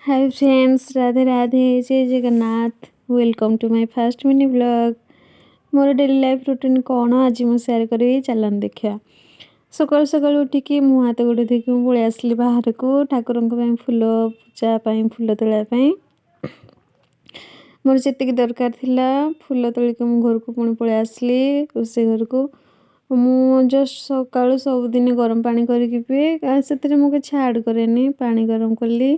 Hi friends, Radhe Radhe, जय Jagannath. Welcome to my first mini blog. मोर daily life routine कौन आज मुझे सेयार करी, चलन देखा। सकाल सकाल उठिकी मु हाथ गोड़ धोक पलि आसली बाहर को ठाकुर फुल पूजा फुल तोड़ापी। मोर जी दरकार थिला फुल तोलिक मु घर को पुणी पलि आसली रोषे घर को। मु जस्ट सकाळु सबुदिन गरम पानी करके पिए, से मुझे छाड़ करे पानी गरम कली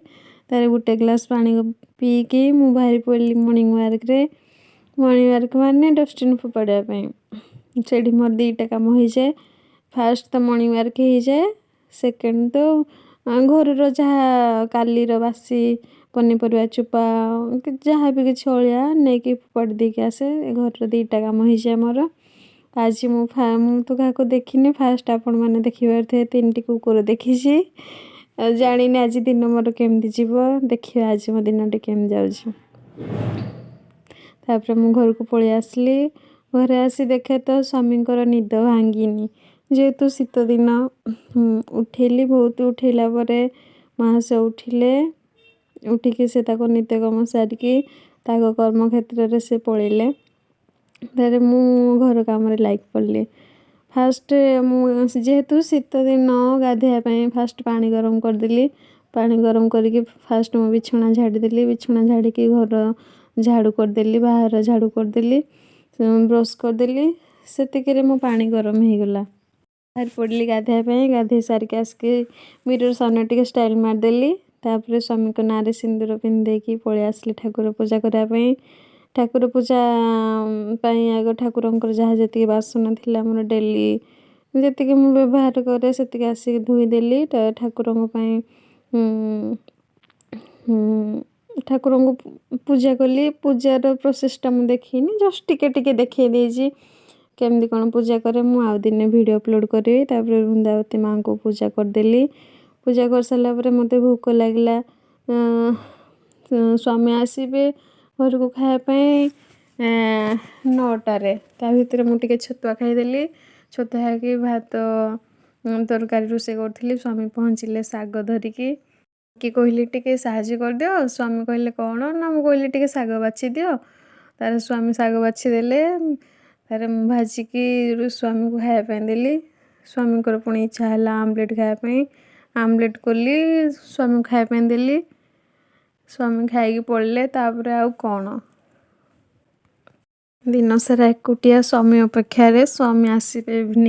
तार गोटे ग्लास पानी पीकी मु बाहरी पड़ी मॉर्निंग वार्क माने डस्टबिन फोपाड़ापी। से मोर दीटा कम हो जाए। फास्ट तो मॉर्निंग वार्क हो जाए, सेकेंड तो घर जहाँ काली बासी पनीपरिया चोपा जहाँ भी किसी अलिया नहीं कि फोपाड़ी देके आसे। घर दीटा कम हो जाए मोर। आज मु तो क्या देखनी फास्ट आपण मैंने देखिबार थे 3टी कुकुर देखी जानी आज दिन मोर केमती जीव देखिए आज मो दिन केम जाऊँ। तापर मु घर को पलि आसली। घरे आसी देखे तो स्वामी निद भांगिनी जेहेतु शीत दिन उठेली बहुत उठेला महास उठिले उठिकी से नित्यकर्म सारिकी कर्म क्षेत्र से पलैले। तारे मु घर काम लाइक पड़ली। फास्ट जेहेतु शीत दिन गाधेवाई फास्ट पानी गरम करदेली। पानी गरम करके फास्ट मु बिछुणा झाड़ीदेली। बिछुणा झाड़ीकी घर झाड़ू करदेली, बाहर झाड़ू करदेली, ब्रश करदेली। से मो पानी गरम हो गला। बाहर पड़ली गाधेवाई। गाधे सारिके आसिकी मिरर सामने टिके स्टाइल मारदेली। तापर स्वामी को नारे सिंदूर पिंधेकी पलि आसली ठाकुर पूजा करने। ठाकुर पूजा आग ठाकुर जहाँ जी बासन थिला मोर डेली जी मु व्यवहार करे से आसिक धोईदेली। ठाकुर ठाकुर को पूजा कली। पूजार प्रोसेसटा मुझे देखनी, जस्ट टिके टिके देखे देजी केमती कौन पूजा करे। मु आउ दिन वीडियो अपलोड करी। तापर वृंदावती माँ को पूजा करदेली। पूजा कर सारा पर मत भोक लगला। स्वामी आसबे घर को खायापी 9टारे। ता भितर मुझे छतुआ खाईदेली। छतुआ खाई भात तरकारी रोषे करी। स्वामी पहुँचले साग धरिकी कि कहली टिके साहाଯ୍य कर दियो। स्वामी कहले कौन ना मु कहली टिके साग बाछि दियो। तार स्वामी साग बाछि देले। तार भाजिकी स्वामी को खायापी देली। स्वामी को पुणी इच्छा है आमलेट खायापी। आमलेट कली स्वामी को खायापी देली। स्वामी खाई पड़े। तापर आउ कौन दिन सारा एकुटिया स्वामी अपेक्षा स्वामी आसबे इवनिंग।